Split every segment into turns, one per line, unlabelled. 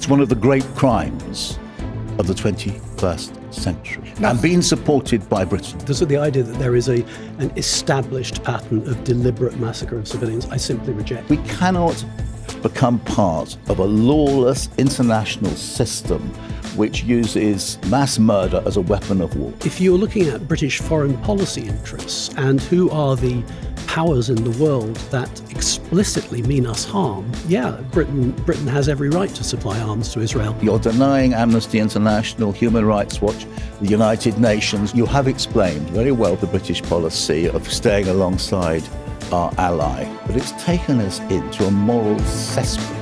It's one of the great crimes of the 21st century, and being supported by Britain.
The idea that there is an established pattern of deliberate massacre of civilians, I simply reject.
We cannot become part of a lawless international system which uses mass murder as a weapon of war.
If you're looking at British foreign policy interests and who are the powers in the world that explicitly mean us harm, Britain has every right to supply arms to Israel.
You're denying Amnesty International, Human Rights Watch, the United Nations. You have explained very well the British policy of staying alongside our ally, but it's taken us into a moral cesspit.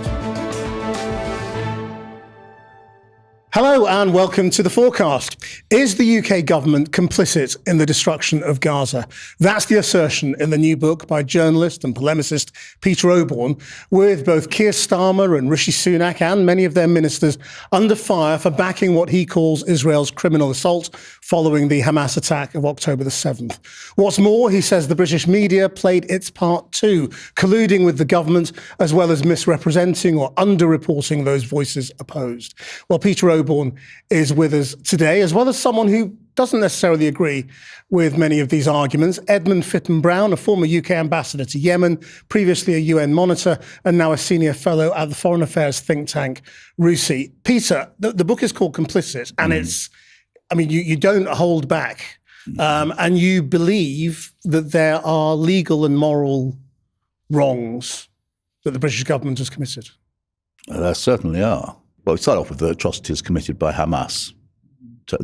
Hello and welcome to the Fourcast. Is the UK government complicit in the destruction of Gaza? That's the assertion in the new book by journalist and polemicist Peter Oborne, with both Keir Starmer and Rishi Sunak and many of their ministers under fire for backing what he calls Israel's criminal assault following the Hamas attack of October the 7th. What's more, he says the British media played its part too, colluding with the government as well as misrepresenting or underreporting those voices opposed. Well, Peter Oborne is with us today, as well as someone who doesn't necessarily agree with many of these arguments. Edmund Fitton-Brown, a former UK ambassador to Yemen, previously a UN monitor, and now a senior fellow at the foreign affairs think tank RUSI. Peter, the book is called Complicit, and you don't hold back, and you believe that there are legal and moral wrongs that the British government has committed.
There certainly are. Well, we start off with the atrocities committed by Hamas,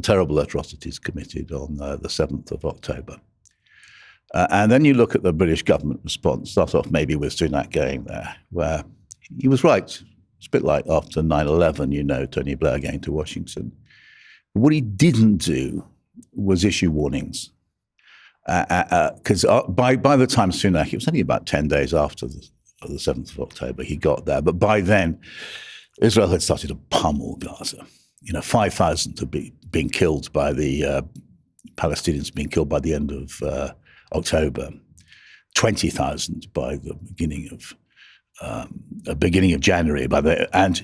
terrible atrocities committed on the 7th of October. And then you look at the British government response, start off maybe with Sunak going there, where he was right. It's a bit like after 9/11, Tony Blair going to Washington. What he didn't do was issue warnings. Because by the time Sunak, it was only about 10 days after the 7th of October, he got there. But by then, Israel had started to pummel Gaza. 5,000 had been killed by the Palestinians, being killed by the end of October. 20,000 by the beginning of January. And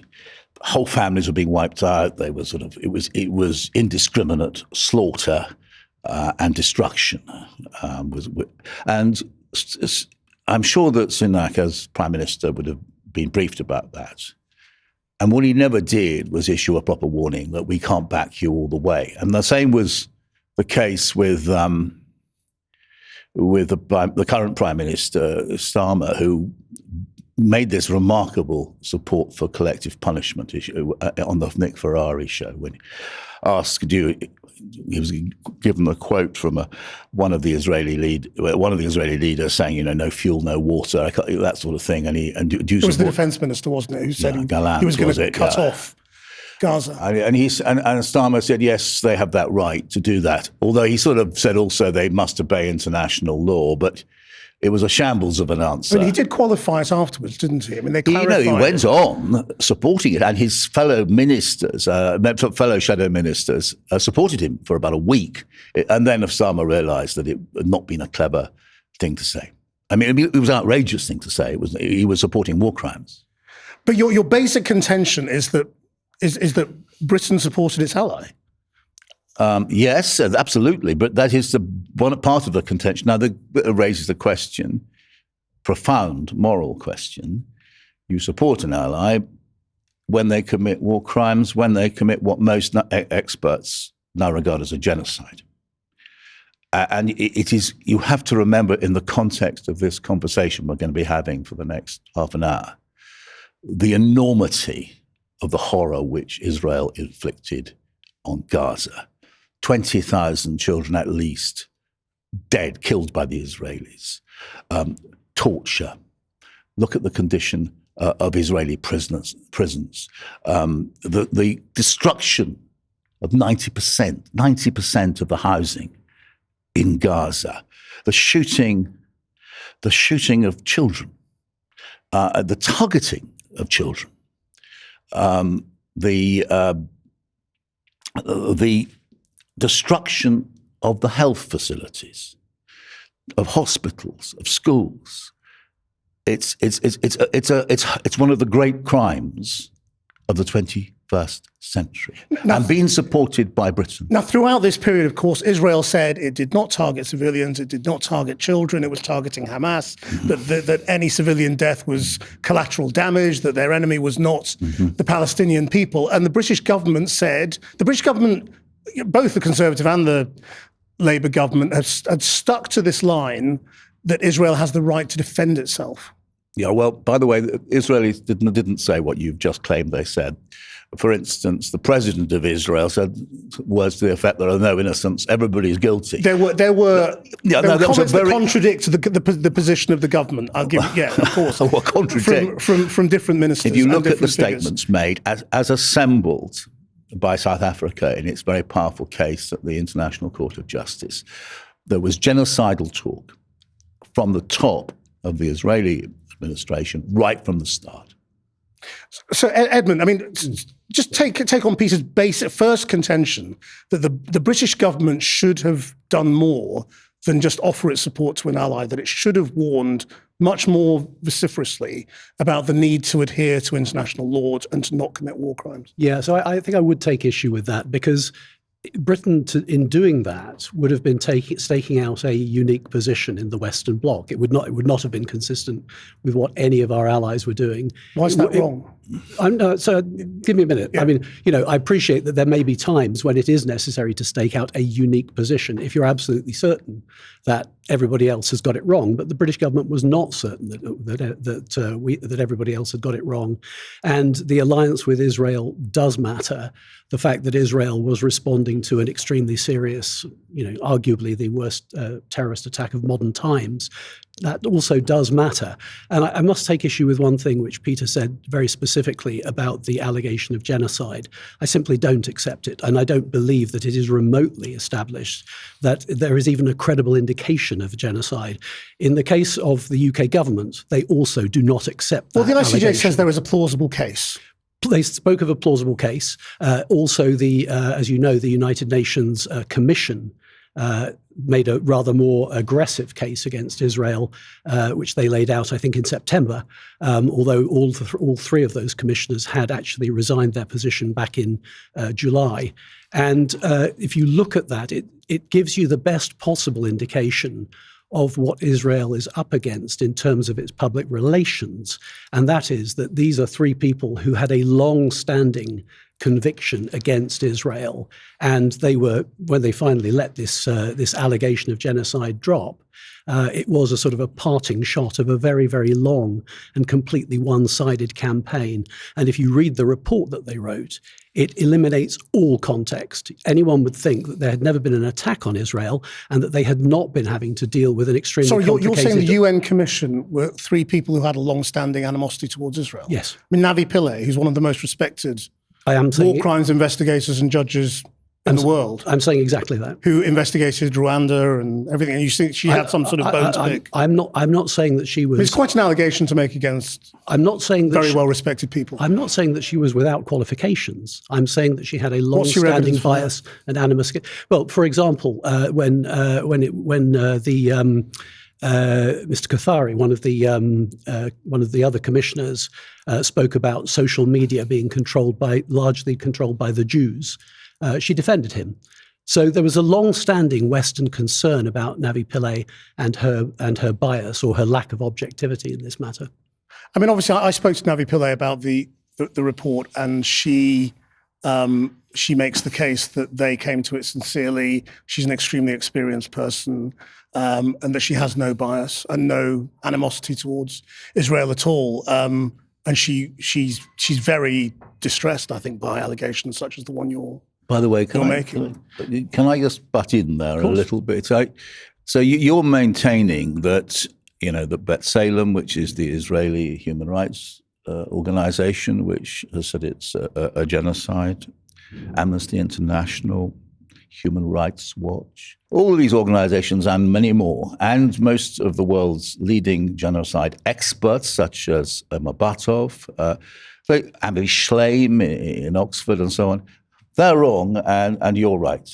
whole families were being wiped out. They were it was indiscriminate slaughter and destruction. And I'm sure that Sunak, as Prime Minister, would have been briefed about that. And what he never did was issue a proper warning that we can't back you all the way. And the same was the case with the current Prime Minister, Starmer, who made this remarkable support for collective punishment issue on the Nick Ferrari show when asked, he was given a quote from one of the Israeli leaders saying, no fuel, no water, that sort of thing.
It was the defence minister, wasn't it, who said he was going to cut off Gaza.
And Starmer said, yes, they have that right to do that. Although he sort of said also they must obey international law, but it was a shambles of an answer.
He did qualify it afterwards, didn't he? They clarified.
He went on supporting it, and his fellow ministers, fellow shadow ministers, supported him for about a week. And then Starmer realised that it had not been a clever thing to say. It was an outrageous thing to say. He was supporting war crimes.
But your basic contention is that Britain supported its ally.
Yes, absolutely. But that is one part of the contention. Now, that raises the question, profound moral question. You support an ally when they commit war crimes, when they commit what most experts now regard as a genocide. And it is, you have to remember in the context of this conversation we're going to be having for the next half an hour, the enormity of the horror which Israel inflicted on Gaza. 20,000 children at least dead, killed by the Israelis. Torture. Look at the condition of Israeli prisons. The destruction of 90% of the housing in Gaza. The shooting of children. The targeting of children. The destruction of the health facilities, of hospitals, of schools. It's one of the great crimes of the 21st century and being supported by Britain.
Now, throughout this period, of course, Israel said it did not target civilians, it did not target children, it was targeting Hamas, that any civilian death was collateral damage, that their enemy was not the Palestinian people. And the British government said, both the Conservative and the Labour government had stuck to this line that Israel has the right to defend itself.
Yeah, well, by the way, the Israelis didn't say what you've just claimed they said. For instance, the president of Israel said words to the effect there are no innocents, everybody's guilty.
There were comments that contradict the position of the government. I'll give of course.
What contradict?
From different ministers.
If you look at the
figures.
statements made as assembled by South Africa in its very powerful case at the International Court of Justice, there was genocidal talk from the top of the Israeli administration right from the start.
So, Edmund, I mean, just take on Peter's basic first contention that the British government should have done more than just offer its support to an ally, that it should have warned much more vociferously about the need to adhere to international law and to not commit war crimes.
Yeah, so I think I would take issue with that, because Britain, in doing that, would have been staking out a unique position in the Western Bloc. It would not have been consistent with what any of our allies were doing.
Why is that wrong?
So give me a minute.
Yeah.
I mean, I appreciate that there may be times when it is necessary to stake out a unique position if you're absolutely certain that everybody else has got it wrong. But the British government was not certain that everybody else had got it wrong, and the alliance with Israel does matter. The fact that Israel was responding to an extremely serious, arguably the worst terrorist attack of modern times, that also does matter. And I must take issue with one thing which Peter said very specifically about the allegation of genocide. I simply don't accept it, and I don't believe that it is remotely established that there is even a credible indication of genocide. In the case of the UK government, they also do not accept that.
Well, the ICJ
allegation.
says there is a plausible case.
They spoke of a plausible case. Also, as you know, the United Nations Commission made a rather more aggressive case against Israel, which they laid out, I think, in September, although all three of those commissioners had actually resigned their position back in July. And if you look at that, it gives you the best possible indication of what Israel is up against in terms of its public relations. And that is that these are three people who had a long-standing conviction against Israel. And they were, when they finally let this allegation of genocide drop, it was a sort of a parting shot of a very, very long and completely one-sided campaign. And if you read the report that they wrote, it eliminates all context. Anyone would think that there had never been an attack on Israel and that they had not been having to deal with an extremely complicated...
You're saying the UN Commission were three people who had a long-standing animosity towards Israel?
Yes.
I mean, Navi Pillay, who's one of the most respected
war
crimes investigators and judges in the world.
I'm saying exactly that.
Who investigated Rwanda and everything, and you think she had some sort of bone to pick?
I'm not saying that she was...
It's quite an allegation to make against
I'm not saying that
very well-respected people.
I'm not saying that she was without qualifications. I'm saying that she had a long-standing bias and animus. Well, for example, when Mr. Kathari, one of the other commissioners, spoke about social media being largely controlled by the Jews, she defended him. So there was a long-standing Western concern about Navi Pillay and her bias or her lack of objectivity in this matter.
I mean, obviously, I spoke to Navi Pillay about the report, and she makes the case that they came to it sincerely. She's an extremely experienced person, and that she has no bias and no animosity towards Israel at all. And she's very distressed, I think, by allegations such as the one you're. By the way, can
I just butt in there a little bit? So you're maintaining that that B'Tselem, which is the Israeli human rights organization, which has said it's a genocide, Amnesty International, Human Rights Watch, all of these organizations and many more, and most of the world's leading genocide experts, such as Mabatov, Avi Schleim in Oxford, and so on, they're wrong, and you're right.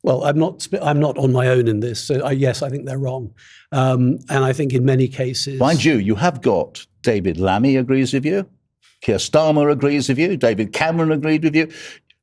Well, I'm not on my own in this. So yes, I think they're wrong, and I think in many cases,
mind you have got David Lammy agrees with you. Keir Starmer agrees with you, David Cameron agreed with you,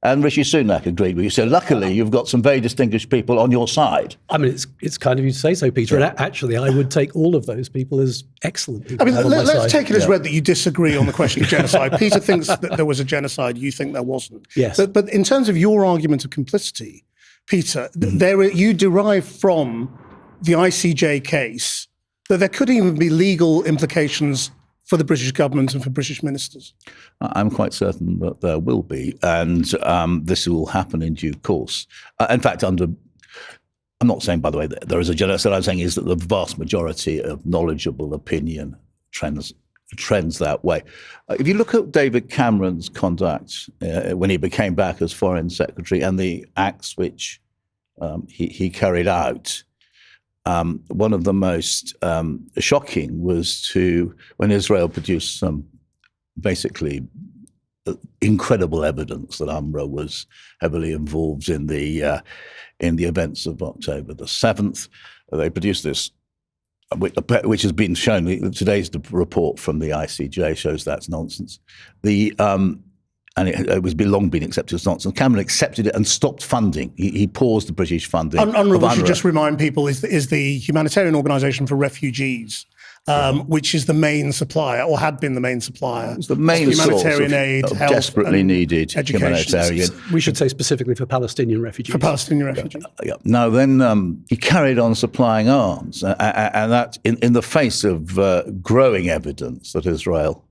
and Rishi Sunak agreed with you. So luckily, you've got some very distinguished people on your side.
I mean, it's kind of you to say so, Peter.
Yeah.
And actually, I would take all of those people as excellent people.
I mean, let's take it as
Yeah.
read that you disagree on the question of genocide. Peter thinks that there was a genocide. You think there wasn't.
Yes.
But in terms of your argument of complicity, Peter, you derive from the ICJ case that there could even be legal implications for the British government and for British ministers.
I'm quite certain that there will be, and this will happen in due course. In fact, I'm not saying, by the way, that there is a genocide. What I'm saying is that the vast majority of knowledgeable opinion trends that way. If you look at David Cameron's conduct when he became back as Foreign Secretary and the acts which he carried out, one of the most shocking was when Israel produced some basically incredible evidence that UNRWA was heavily involved in the events of October the 7th. They produced this, which has been shown. Today's report from the ICJ shows that's nonsense. And it was long been accepted as nonsense. Cameron accepted it and stopped funding. He paused the British funding.
UNRWA, we should just remind people, is the humanitarian organisation for refugees, which is the main supplier, or had been the main supplier.
It's the main
humanitarian
source
aid,
of
health,
desperately needed
education.
humanitarian.
We should say specifically for Palestinian refugees.
For Palestinian refugees.
Yeah. Now then, he carried on supplying arms, and that in the face of growing evidence that Israel,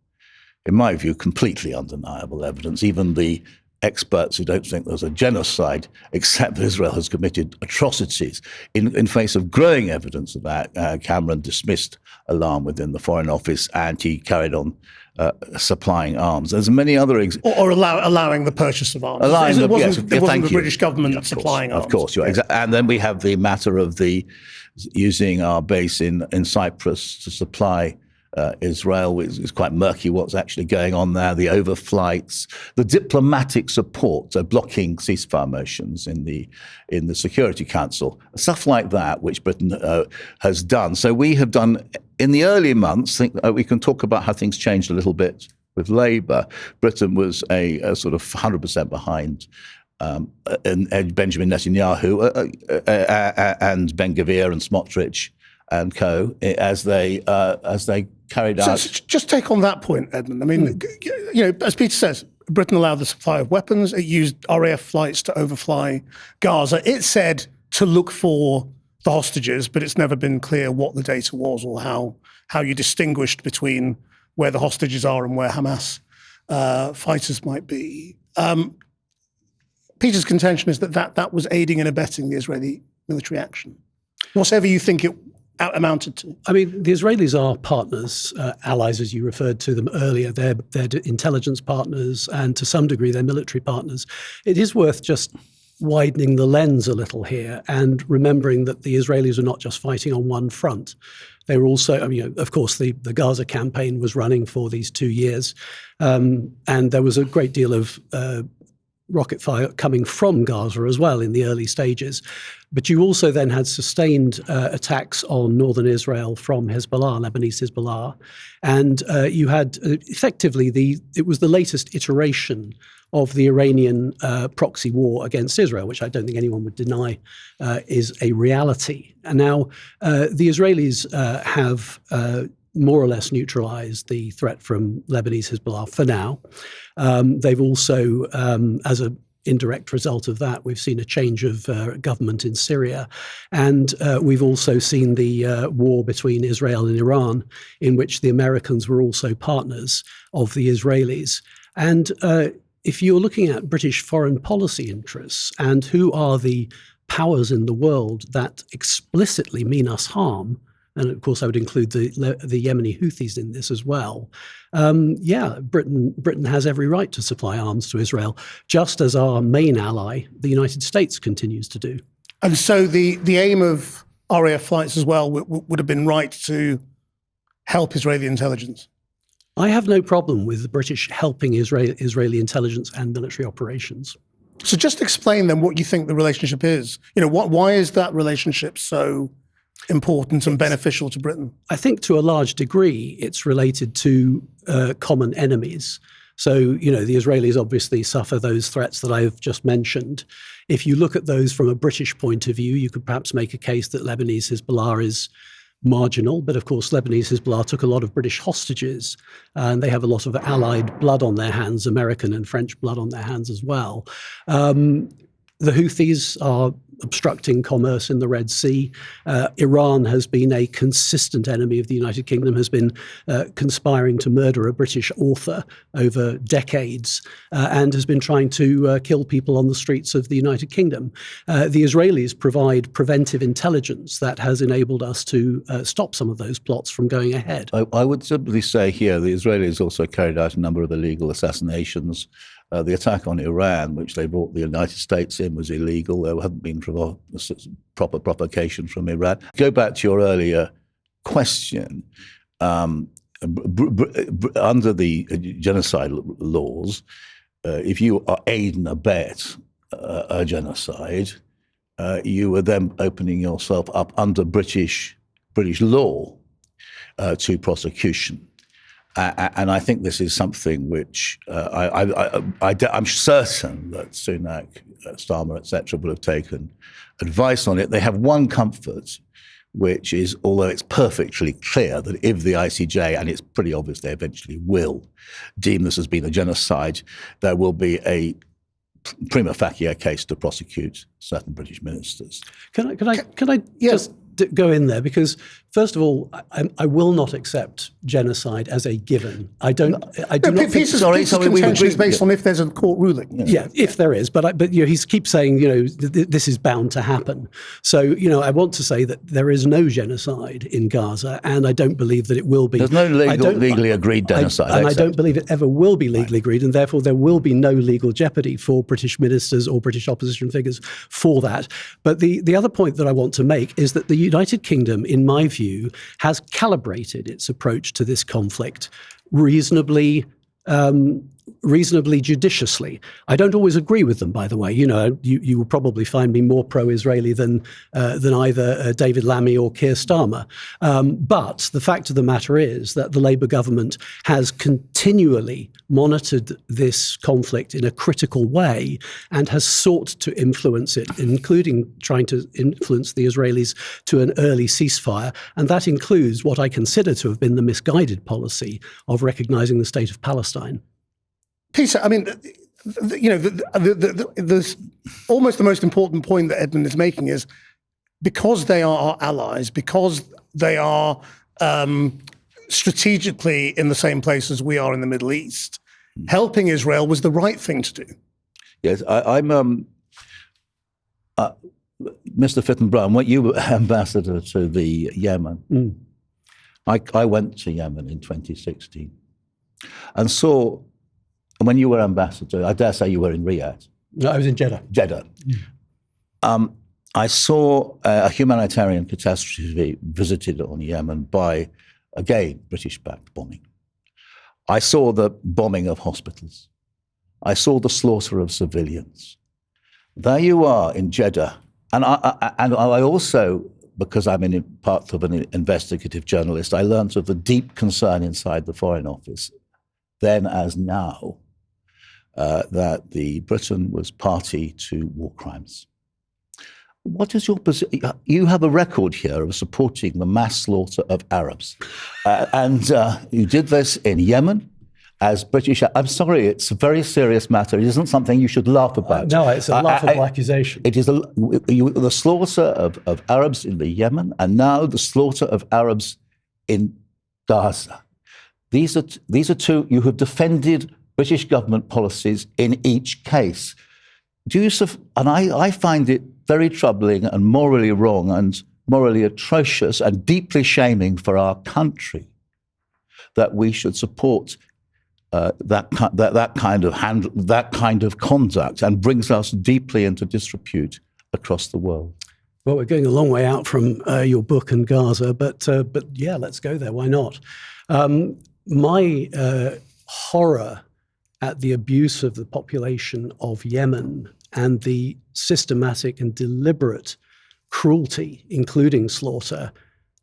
in my view, completely undeniable evidence. Even the experts who don't think there's a genocide accept that Israel has committed atrocities. In face of growing evidence of that, Cameron dismissed alarm within the Foreign Office and he carried on supplying arms. There's many other
or allowing the purchase of arms. It wasn't the British government supplying arms.
Of course, you're exactly. And then we have the matter of using our base in Cyprus to supply Israel. It's quite murky what's actually going on there, the overflights, the diplomatic support, so blocking ceasefire motions in the Security Council, stuff like that, which Britain has done. So we have done, in the early months, we can talk about how things changed a little bit with Labour. Britain was a sort of 100% behind Benjamin Netanyahu and Ben Gvir and Smotrich and co. as they carried out.
So just take on that point, Edmund. I mean, as Peter says, Britain allowed the supply of weapons. It used RAF flights to overfly Gaza. It said to look for the hostages, but it's never been clear what the data was or how you distinguished between where the hostages are and where Hamas fighters might be. Peter's contention is that was aiding and abetting the Israeli military action, whatever you think it amounted to.
I mean, the Israelis are partners, allies, as you referred to them earlier. They're intelligence partners, and to some degree, they're military partners. It is worth just widening the lens a little here and remembering that the Israelis are not just fighting on one front. They were also, of course, the Gaza campaign was running for these 2 years, and there was a great deal of rocket fire coming from Gaza as well in the early stages. But you also then had sustained attacks on northern Israel from Hezbollah, Lebanese Hezbollah. And you had effectively it was the latest iteration of the Iranian proxy war against Israel, which I don't think anyone would deny is a reality. And now the Israelis have more or less neutralized the threat from Lebanese Hezbollah for now. They've also, as an indirect result of that, we've seen a change of government in Syria. And we've also seen the war between Israel and Iran, in which the Americans were also partners of the Israelis. And if you're looking at British foreign policy interests and who are the powers in the world that explicitly mean us harm, and of course I would include the Yemeni Houthis in this as well. Britain has every right to supply arms to Israel, just as our main ally, the United States, continues to do.
And so the aim of RAF flights as well would have been right to help Israeli intelligence.
I have no problem with the British helping Israeli intelligence and military operations. So
just explain then what you think the relationship is. Why is that relationship so important and beneficial to Britain?
I think to a large degree it's related to common enemies. So, the Israelis obviously suffer those threats that I've just mentioned. If you look at those from a British point of view, you could perhaps make a case that Lebanese Hezbollah is marginal. But of course, Lebanese Hezbollah took a lot of British hostages, and they have a lot of Allied blood on their hands, American and French blood on their hands as well. The Houthis are obstructing commerce in the Red Sea. Iran has been a consistent enemy of the United Kingdom, has been conspiring to murder a British author over decades, and has been trying to kill people on the streets of the United Kingdom. The Israelis provide preventive intelligence that has enabled us to stop some of those plots from going ahead.
I would simply say here the Israelis also carried out a number of illegal assassinations. The attack on Iran, which they brought the United States in, was illegal. There hadn't been proper provocation from Iran. Go back to your earlier question. Under the genocide laws, if you aid and abet a genocide, you are then opening yourself up under British law to prosecution. And I think this is something which I'm certain that Sunak, Starmer, etc., will have taken advice on it. They have one comfort, which is, although it's perfectly clear that if the ICJ, and it's pretty obvious they eventually will, deem this as being a genocide, there will be a prima facie case to prosecute certain British ministers.
Can I just go in there? Because first of all, I will not accept genocide as a given. I do not.
Peter's contention is based on if there's a court ruling.
Yeah, if there is, but he keeps saying this is bound to happen. So I want to say that there is no genocide in Gaza, and I don't believe that it will be.
There's no legally agreed genocide,
and I don't believe it ever will be legally agreed, and therefore there will be no legal jeopardy for British ministers or British opposition figures for that. But the other point that I want to make is that the United Kingdom, in my view, has calibrated its approach to this conflict reasonably judiciously. I don't always agree with them, by the way. You will probably find me more pro-Israeli than either David Lammy or Keir Starmer. But the fact of the matter is that the Labour government has continually monitored this conflict in a critical way and has sought to influence it, including trying to influence the Israelis to an early ceasefire. And that includes what I consider to have been the misguided policy of recognising the state of Palestine.
Peter, I mean, almost the most important point that Edmund is making is because they are our allies, because they are strategically in the same place as we are in the Middle East, helping Israel was the right thing to do.
Yes, I'm Mr. Fitton-Brown, when you were ambassador to the Yemen, I went to Yemen in 2016 and saw. And when you were ambassador, I dare say you were in Riyadh.
No, I was in Jeddah.
I saw a humanitarian catastrophe visited on Yemen by, again, British-backed bombing. I saw the bombing of hospitals. I saw the slaughter of civilians. There you are in Jeddah. And I also, because I'm part of an investigative journalist, I learned of the deep concern inside the Foreign Office, then as now, that the Britain was party to war crimes. What is your position? You have a record here of supporting the mass slaughter of Arabs. And you did this in Yemen as British. I'm sorry, it's a very serious matter. It isn't something you should laugh about.
No, it's a laughable accusation.
It is the slaughter of Arabs in the Yemen and now the slaughter of Arabs in Gaza. These are two, you have defended British government policies in each case. And I find it very troubling and morally wrong and morally atrocious and deeply shaming for our country that we should support that kind of conduct, and brings us deeply into disrepute across the world.
Well, we're going a long way out from your book and Gaza, but yeah, let's go there. Why not? My horror at the abuse of the population of Yemen and the systematic and deliberate cruelty, including slaughter,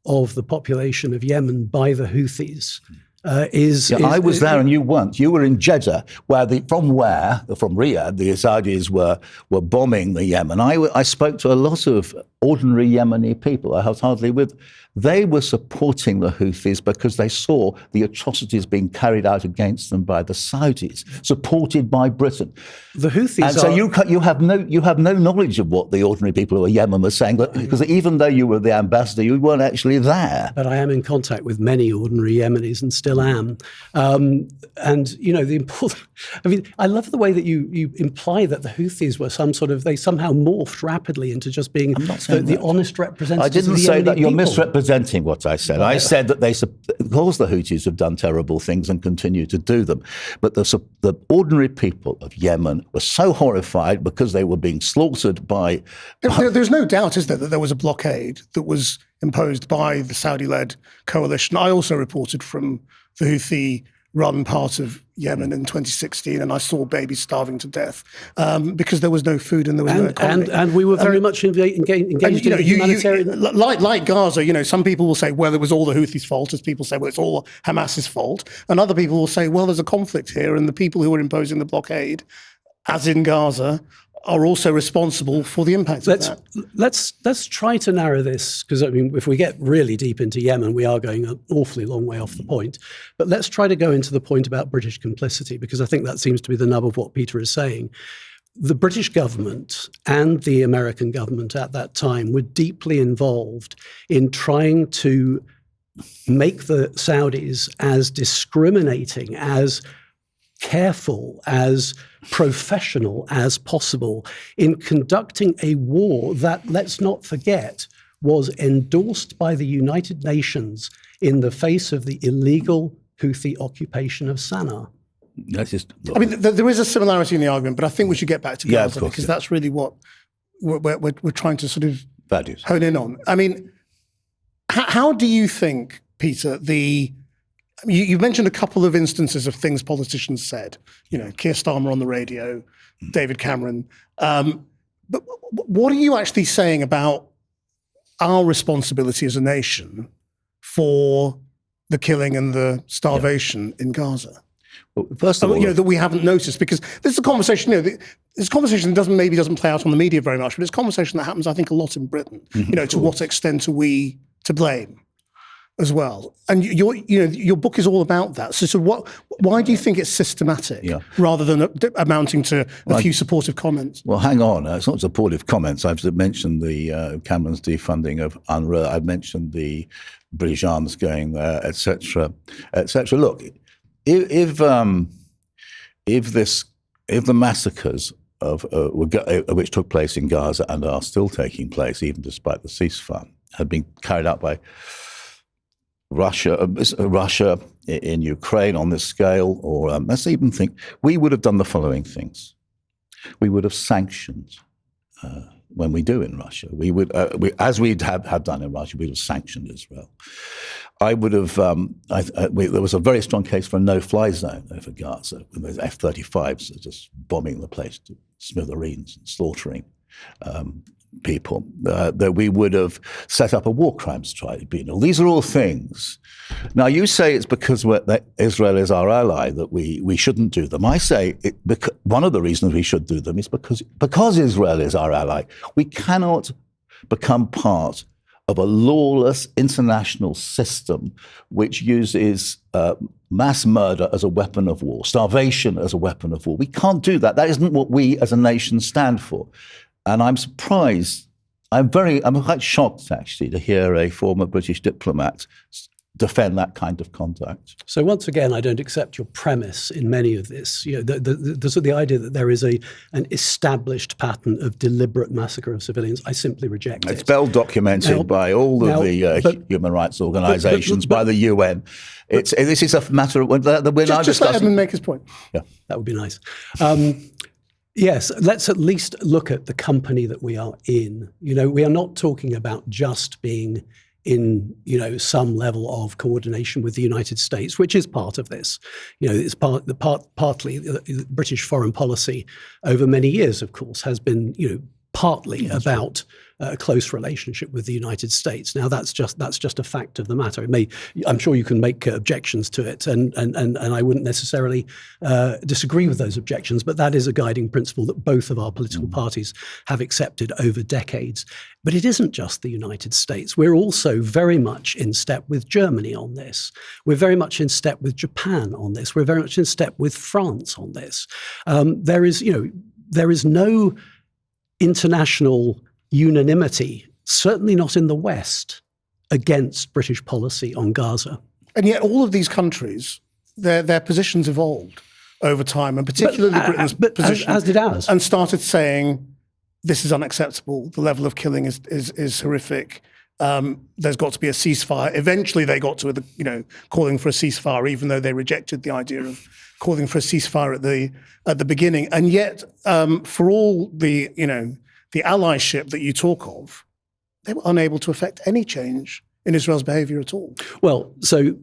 of the population of Yemen by the Houthis
I was there and you weren't. You were in Jeddah, from Riyadh, the Saudis were bombing the Yemen. I spoke to a lot of ordinary Yemeni people. I was hardly with. They were supporting the Houthis because they saw the atrocities being carried out against them by the Saudis, supported by Britain.
The Houthis
and so you have no knowledge of what the ordinary people of Yemen were saying, because even though you were the ambassador, you weren't actually there.
But I am in contact with many ordinary Yemenis and still am. And the important. I mean, I love the way that you imply that the Houthis were they somehow morphed rapidly into just being the honest representatives.
I didn't
of the
say
Yemeni
that. You're
people.
misrepresenting what I said. I said that of course the Houthis have done terrible things and continue to do them. But the ordinary people of Yemen were so horrified because they were being slaughtered by...
There's no doubt, is there, that there was a blockade that was imposed by the Saudi-led coalition. I also reported from the Houthi-run part of Yemen in 2016, and I saw babies starving to death because there was no food and there was no economy.
And we were very much engaged in humanitarian...
Like Gaza, some people will say, well, it was all the Houthis' fault, as people say, well, it's all Hamas's fault. And other people will say, well, there's a conflict here, and the people who are imposing the blockade, as in Gaza, are also responsible for the impact of that.
Let's try to narrow this, because I mean, if we get really deep into Yemen, we are going an awfully long way off the point. But let's try to go into the point about British complicity, because I think that seems to be the nub of what Peter is saying. The British government and the American government at that time were deeply involved in trying to make the Saudis as discriminating, as careful, as professional as possible in conducting a war that, let's not forget, was endorsed by the United Nations in the face of the illegal Houthi occupation of Sana'a.
I mean, there is a similarity in the argument, but I think we should get back to Gaza, because that's really what we're trying to sort of hone in on. I mean, how do you think, Peter, you mentioned a couple of instances of things politicians said, Keir Starmer on the radio, David Cameron. But what are you actually saying about our responsibility as a nation for the killing and the starvation in Gaza?
Well, first of all,
that we haven't noticed, because this is a conversation, this conversation doesn't play out on the media very much, but it's a conversation that happens, I think, a lot in Britain. To what extent are we to blame as well? And your book is all about that. So why do you think it's systematic rather than amounting to a few supportive comments?
Well, hang on. It's not supportive comments. I've mentioned the Cameron's defunding of UNRWA. I've mentioned the British arms going there, etc., etc. Look, if the massacres which took place in Gaza and are still taking place, even despite the ceasefire, had been carried out by Russia in Ukraine on this scale, or let's even think, we would have done the following things. We would have sanctioned, when we do in Russia. We would, as we have done in Russia, we would have sanctioned Israel. I would have, there was a very strong case for a no-fly zone over Gaza, with those F-35s just bombing the place to smithereens and slaughtering people, that we would have set up a war crimes tribunal. These are all things. Now, you say it's because that Israel is our ally that we shouldn't do them. I say one of the reasons we should do them is because Israel is our ally. We cannot become part of a lawless international system which uses mass murder as a weapon of war, starvation as a weapon of war. We can't do that. That isn't what we as a nation stand for. And I'm surprised, I'm quite shocked, actually, to hear a former British diplomat defend that kind of conduct.
So once again, I don't accept your premise in many of this. The idea that there is an established pattern of deliberate massacre of civilians, I simply reject it.
It's well documented by all of the human rights organisations, by the UN. This is a matter of we're now discussing.
Just let Edmund make his point.
Yeah, that would be nice. Yes, let's at least look at the company that we are in. We are not talking about just being in, some level of coordination with the United States, which is part of this. It's partly British foreign policy over many years, of course, has been, partly about a close relationship with the United States. Now, that's just a fact of the matter. I'm sure you can make objections to it, and I wouldn't necessarily disagree with those objections, but that is a guiding principle that both of our political parties have accepted over decades. But it isn't just the United States. We're also very much in step with Germany on this. We're very much in step with Japan on this. We're very much in step with France on this. There is no international unanimity, certainly not in the West, against British policy on Gaza.
And yet all of these countries, their positions evolved over time, and particularly Britain's position.
As did ours.
And started saying, this is unacceptable, the level of killing is horrific, there's got to be a ceasefire. Eventually they got to calling for a ceasefire, even though they rejected the idea of calling for a ceasefire at the beginning. And yet, for all the allyship that you talk of, they were unable to affect any change in Israel's behavior at all.
Well, so,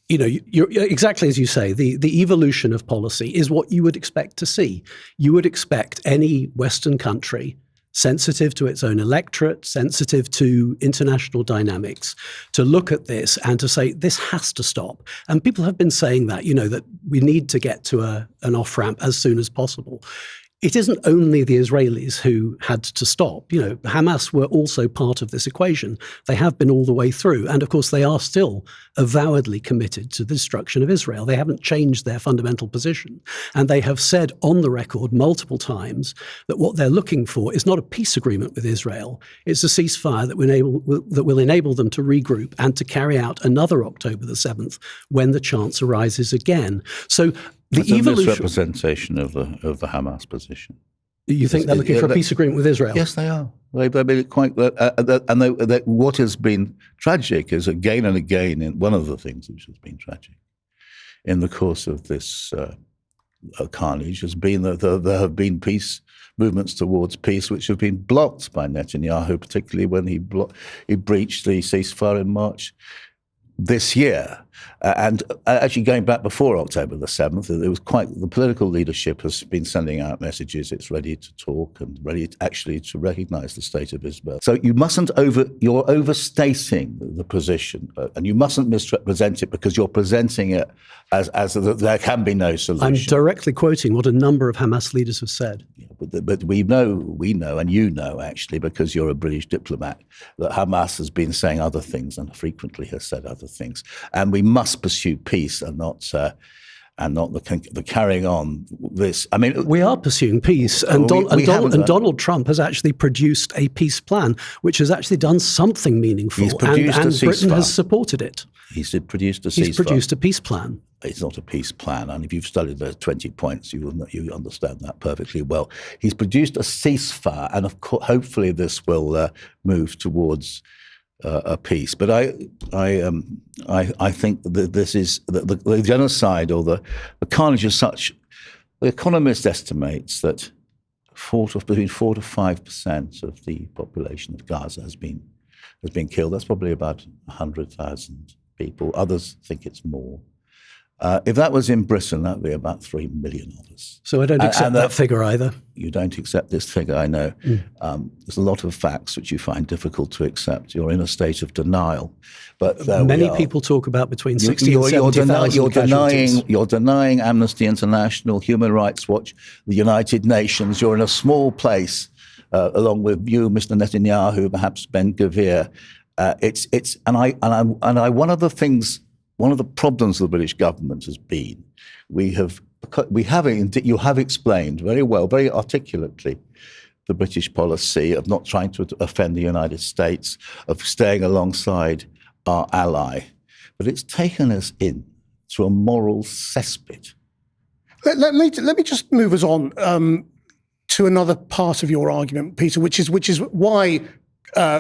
you're exactly as you say, the evolution of policy is what you would expect to see. You would expect any Western country sensitive to its own electorate, sensitive to international dynamics, to look at this and to say, this has to stop. And people have been saying that, that we need to get to an off-ramp as soon as possible. It isn't only the Israelis who had to stop. Hamas were also part of this equation. They have been all the way through. And of course, they are still avowedly committed to the destruction of Israel. They haven't changed their fundamental position. And they have said on the record multiple times that what they're looking for is not a peace agreement with Israel. It's a ceasefire that will enable them to regroup and to carry out another October the 7th when the chance arises again. So
it's a misrepresentation of the Hamas position.
You think they're looking for a peace agreement with Israel?
Yes, they are. They've made it quite. What has been tragic is again and again, one of the things which has been tragic in the course of this carnage has been that there have been peace movements towards peace which have been blocked by Netanyahu, particularly when he breached the ceasefire in March this year. And actually going back before October the 7th, the political leadership has been sending out messages. It's ready to talk and ready to recognize the state of Israel. So you mustn't you're overstating the position, and you mustn't misrepresent it because you're presenting it as there can be no solution.
I'm directly quoting what a number of Hamas leaders have said.
Yeah, but we know, and you know actually, because you're a British diplomat, that Hamas has been saying other things and frequently has said other things. And we must pursue peace and not the carrying on this. I mean,
we are pursuing peace, and Donald Trump has actually produced a peace plan, which has actually done something meaningful, and Britain has supported it.
He's produced a ceasefire.
He's produced a peace plan.
It's not a peace plan, and if you've studied those 20 points, you understand that perfectly well. He's produced a ceasefire, and of course, hopefully, this will move towards a peace. But I think that this is the genocide or the carnage is such. The Economist estimates that between 4 to 5% of the population of Gaza has been killed. That's probably about 100,000 people. Others think it's more. If that was in Britain, that would be about 3 million of us.
So I don't accept that figure either.
You don't accept this figure, I know. There's a lot of facts which you find difficult to accept. You're in a state of denial. But
many people talk about between 60 and 70,000 casualties.
You're denying Amnesty International, Human Rights Watch, the United Nations. You're in a small place, along with you, Mr. Netanyahu, perhaps Ben-Gvir. One of the problems of the British government has been you have explained very well, very articulately, the British policy of not trying to offend the United States, of staying alongside our ally. But it's taken us in to a moral cesspit.
Let me just move us on to another part of your argument, Peter, which is why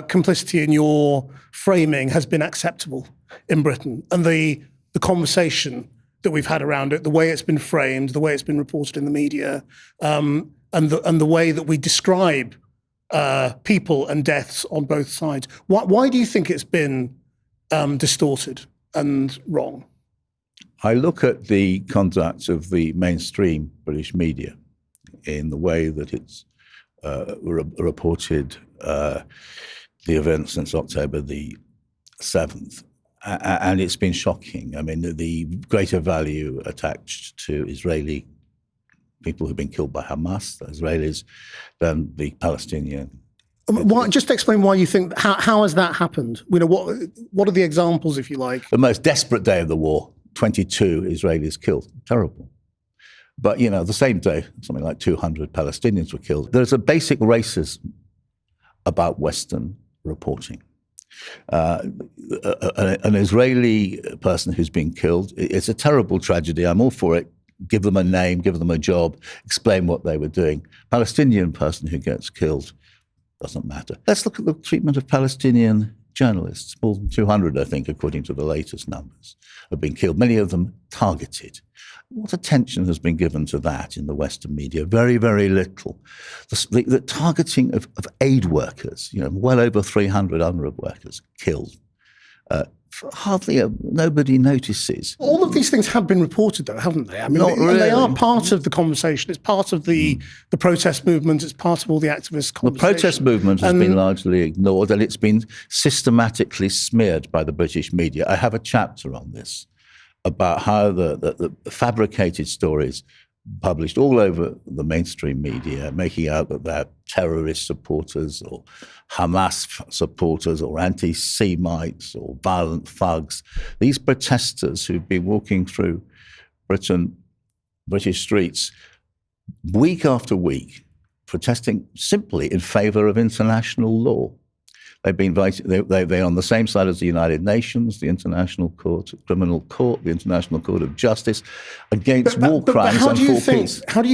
complicity in your framing has been acceptable in Britain, and the conversation that we've had around it, the way it's been framed, the way it's been reported in the media, and the way that we describe people and deaths on both sides. Why do you think it's been distorted and wrong?
I look at the conduct of the mainstream British media in the way that it's reported the events since October the 7th. And it's been shocking. I mean, the greater value attached to Israeli people who've been killed by Hamas, the Israelis, than the Palestinian.
Just explain why you think, how has that happened? What are the examples, if you like?
The most desperate day of the war, 22 Israelis killed. Terrible. But, the same day, something like 200 Palestinians were killed. There's a basic racism about Western reporting. An Israeli person who's been killed, it's a terrible tragedy. I'm all for it. Give them a name, give them a job, explain what they were doing. Palestinian person who gets killed, doesn't matter. Let's look at the treatment of Palestinian journalists. More than 200, I think, according to the latest numbers, have been killed, many of them targeted. What attention has been given to that in the Western media? Very, very little. The targeting of aid workers, well over 300 UNRWA workers killed. Nobody notices.
All of these things have been reported, though, haven't they? I mean,
Not really.
And they are part of the conversation. It's part of the protest movement. It's part of all the activist conversation.
The protest movement has been largely ignored, and it's been systematically smeared by the British media. I have a chapter on this, about how the fabricated stories published all over the mainstream media, making out that they're terrorist supporters or Hamas supporters or anti-Semites or violent thugs. These protesters who've been walking through British streets week after week, protesting simply in favour of international law. They've been they're on the same side as the United Nations, the International Criminal Court, the International Court of Justice, against war crimes and for peace.
Where do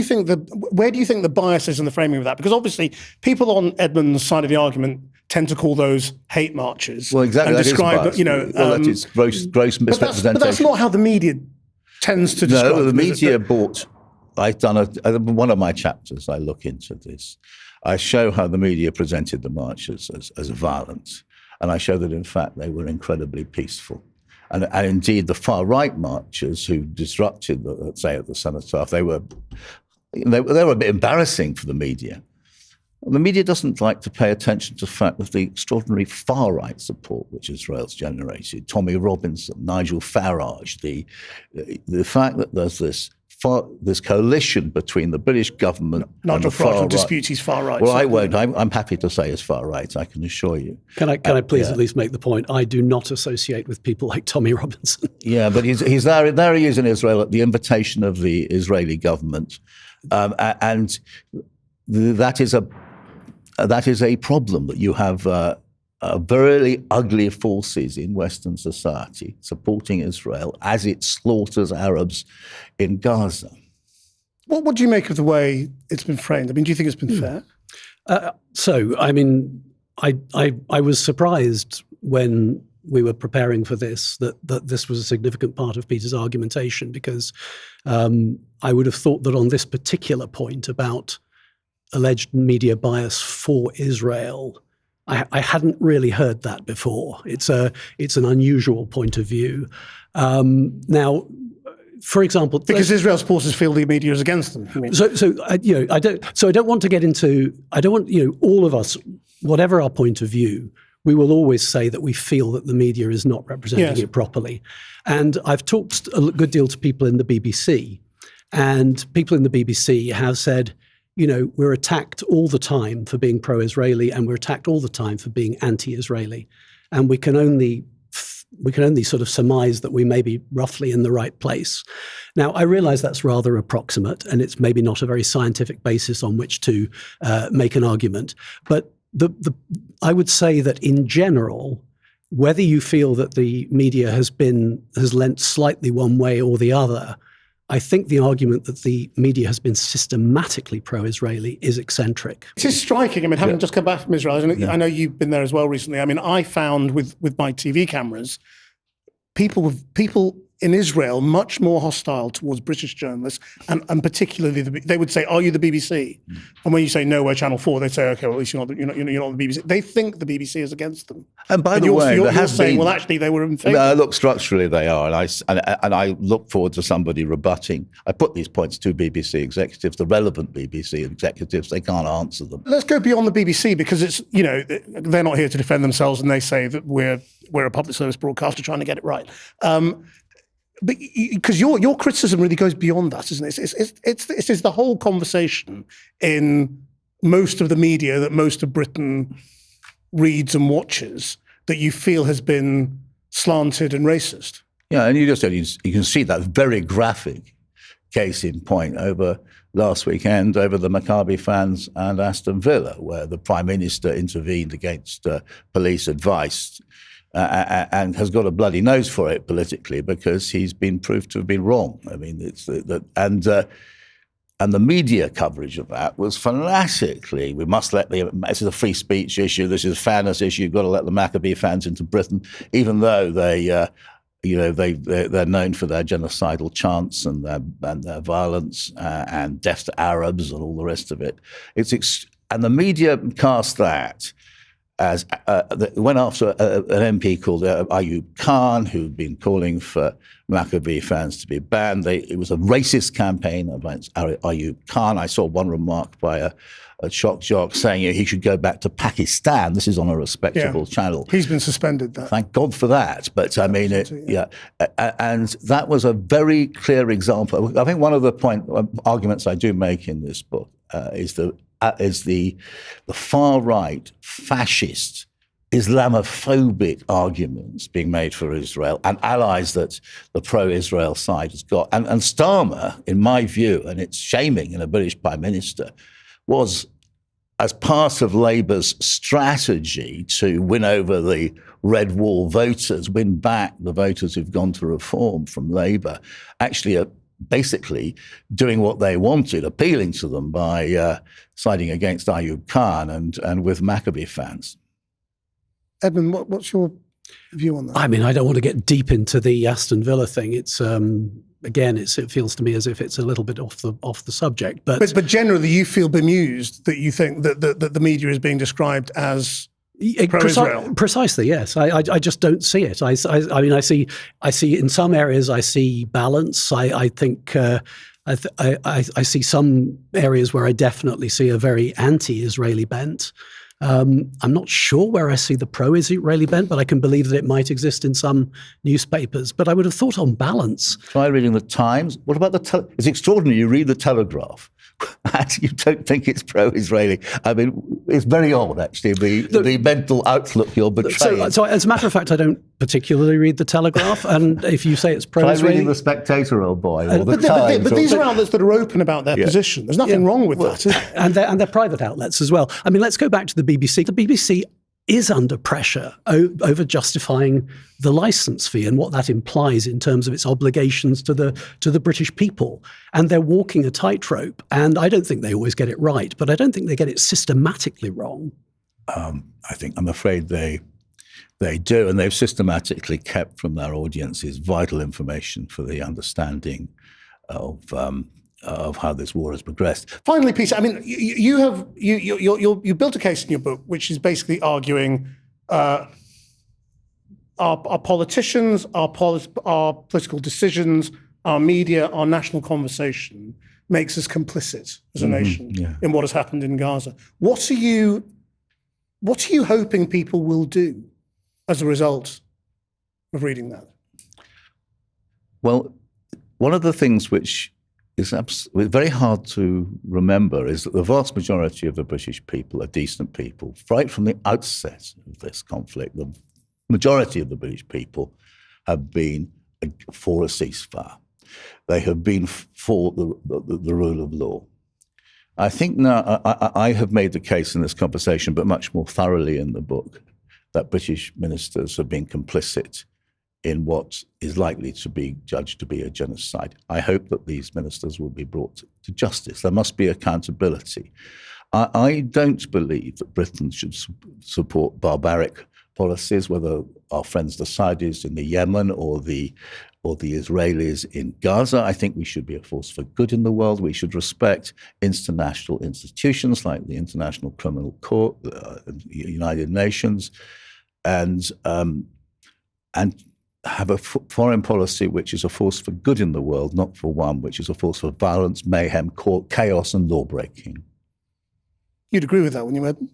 you think the bias is in the framing of that? Because obviously, people on Edmund's side of the argument tend to call those hate marches.
Well, exactly.
And describe,
that is gross misrepresentation.
But that's not how the media tends to describe.
No, the media bought. I've done one of my chapters. I look into this. I show how the media presented the marches as violent, and I show that in fact they were incredibly peaceful. And indeed, the far-right marchers who disrupted, let's say, at the Cenotaph, they were a bit embarrassing for the media. The media doesn't like to pay attention to the fact of the extraordinary far-right support which Israel's generated. Tommy Robinson, Nigel Farage, the fact that there's this coalition between the British government and the far right.
Disputes he's far right.
Well, I won't. I'm happy to say he's far right, I can assure you.
Can I please at least make the point? I do not associate with people like Tommy Robinson.
Yeah, but he's there. There he is in Israel at the invitation of the Israeli government, and that is a problem, that you have very ugly forces in Western society supporting Israel as it slaughters Arabs in Gaza.
What do you make of the way it's been framed? I mean, do you think it's been fair?
I was surprised when we were preparing for this that this was a significant part of Peter's argumentation, because I would have thought that on this particular point about alleged media bias for Israel, I hadn't really heard that before. It's an unusual point of view. Now, for example,
because Israel supporters feel the media is against them.
I don't want to get into. I don't want all of us, whatever our point of view, we will always say that we feel that the media is not representing it properly. And I've talked a good deal to people in the BBC, and people in the BBC have said, we're attacked all the time for being pro-Israeli, and we're attacked all the time for being anti-Israeli. And we can only sort of surmise that we may be roughly in the right place. Now, I realize that's rather approximate, and it's maybe not a very scientific basis on which to make an argument. But I would say that in general, whether you feel that the media has lent slightly one way or the other, I think the argument that the media has been systematically pro-Israeli is eccentric.
It is striking. I mean, having just come back from Israel, I know you've been there as well recently. I mean, I found with my TV cameras, people in Israel much more hostile towards British journalists, and particularly they would say, "Are you the BBC?" And when you say, "No, we're Channel 4," they say, "Okay, well, at least you're not the BBC." They think the BBC is against them.
And by the way,
you're saying, well, actually, they were in favour.
Look, structurally they are, and I look forward to somebody rebutting. I put these points to BBC executives, the relevant BBC executives. They can't answer them.
Let's go beyond the BBC, because it's, they're not here to defend themselves, and they say that we're a public service broadcaster trying to get it right. But because your criticism really goes beyond that, isn't it? It's the whole conversation in most of the media that most of Britain reads and watches that you feel has been slanted and racist.
Yeah, and you can see that very graphic case in point over last weekend over the Maccabi fans and Aston Villa, where the Prime Minister intervened against police advice. And has got a bloody nose for it politically because he's been proved to have been wrong. I mean, and the media coverage of that was fanatically. We must this is a free speech issue. This is a fairness issue. You've got to let the Maccabi fans into Britain, even though they're known for their genocidal chants and their violence and death to Arabs and all the rest of it. And the media cast that as went after an MP called Ayub Khan, who'd been calling for Maccabi fans to be banned. It was a racist campaign against Ayub Khan. I saw one remark by a shock jock saying he should go back to Pakistan. This is on a respectable channel.
He's been suspended.
Thank God for that. But I mean, and that was a very clear example. I think one of the arguments I do make in this book is the far right fascist Islamophobic arguments being made for Israel and allies that the pro-Israel side has got. And Starmer, in my view, and it's shaming in a British Prime Minister, was, as part of Labour's strategy to win over the Red Wall voters, win back the voters who've gone to reform from Labour, actually basically doing what they wanted, appealing to them by siding against Ayub Khan and with Maccabi fans.
Edmund, what's your view on that?
I mean, I don't want to get deep into the Aston Villa thing. It's again, it feels to me as if it's a little bit off the subject. But
generally, you feel bemused that you think that the media is being described as pro-Israel.
Precisely, yes. I just don't see it. I mean, I see in some areas I see balance. I think I see some areas where I definitely see a very anti-Israeli bent. I'm not sure where I see the pro-Israeli bent, but I can believe that it might exist in some newspapers. But I would have thought on balance.
Try reading the Times. What about it's extraordinary. You read the Telegraph and you don't think it's pro-Israeli. I mean, it's very odd, actually, the mental outlook you're betraying.
So as a matter of fact, I don't particularly read the Telegraph. And if you say it's pro-Israeli...
Try reading the Spectator, old boy, or the Times.
But these are outlets that are open about their position. There's nothing wrong with that.
And they're private outlets as well. I mean, let's go back to the BBC. The BBC is under pressure over justifying the licence fee and what that implies in terms of its obligations to the British people. And they're walking a tightrope. And I don't think they always get it right, but I don't think they get it systematically wrong.
I'm afraid they do, and they've systematically kept from their audiences vital information for the understanding of how this war has progressed.
Finally, Peter, I mean, you built a case in your book which is basically arguing our politicians, our political decisions, our media, our national conversation makes us complicit as a nation in what has happened in Gaza. What are you hoping people will do as a result of reading that?
Well, one of the things which is very hard to remember is that the vast majority of the British people are decent people. Right from the outset of this conflict, the majority of the British people have been for a ceasefire. They have been for the rule of law. I think now I have made the case in this conversation, but much more thoroughly in the book, that British ministers have been complicit in what is likely to be judged to be a genocide. I hope that these ministers will be brought to justice. There must be accountability. I don't believe that Britain should support barbaric policies, whether our friends the Saudis in the Yemen or the Israelis in Gaza. I think we should be a force for good in the world. We should respect international institutions like the International Criminal Court, the United Nations, and have a foreign policy which is a force for good in the world, not for one which is a force for violence, mayhem, chaos, and law-breaking.
You'd agree with that, wouldn't you, Edmund?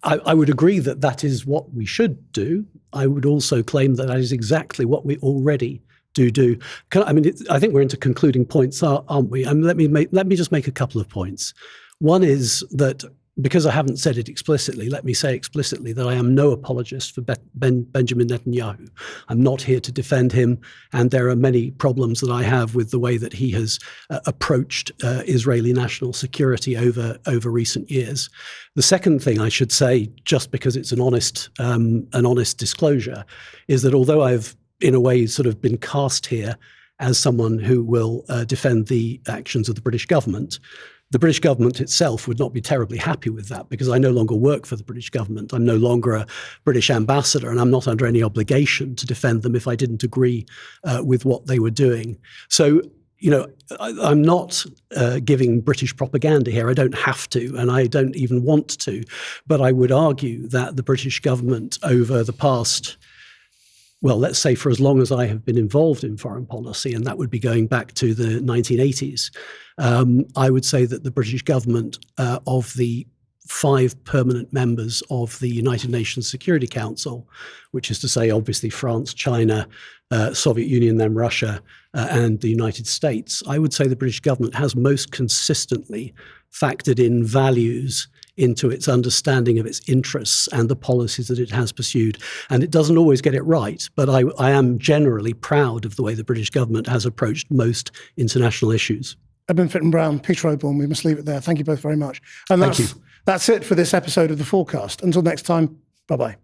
I would agree that that is what we should do. I would also claim that that is exactly what we already do. I think we're into concluding points, aren't we? Let me just make a couple of points. One is that, because I haven't said it explicitly, let me say explicitly that I am no apologist for Benjamin Netanyahu. I'm not here to defend him, and there are many problems that I have with the way that he has approached Israeli national security over recent years. The second thing I should say, just because it's an honest disclosure, is that although I've in a way sort of been cast here as someone who will defend the actions of the British government itself would not be terribly happy with that, because I no longer work for the British government. I'm no longer a British ambassador, and I'm not under any obligation to defend them if I didn't agree with what they were doing. So, I'm not giving British propaganda here. I don't have to, and I don't even want to. But I would argue that the British government over the past, well, let's say for as long as I have been involved in foreign policy, and that would be going back to the 1980s, I would say that the British government, of the 5 permanent members of the United Nations Security Council, which is to say, obviously, France, China, Soviet Union, then Russia, and the United States, I would say the British government has most consistently factored in values into its understanding of its interests and the policies that it has pursued. And it doesn't always get it right, but I am generally proud of the way the British government has approached most international issues.
Edmund Fitton-Brown, Peter Oborne, we must leave it there. Thank you both very much. And that's it for this episode of the Fourcast. Until next time, bye-bye.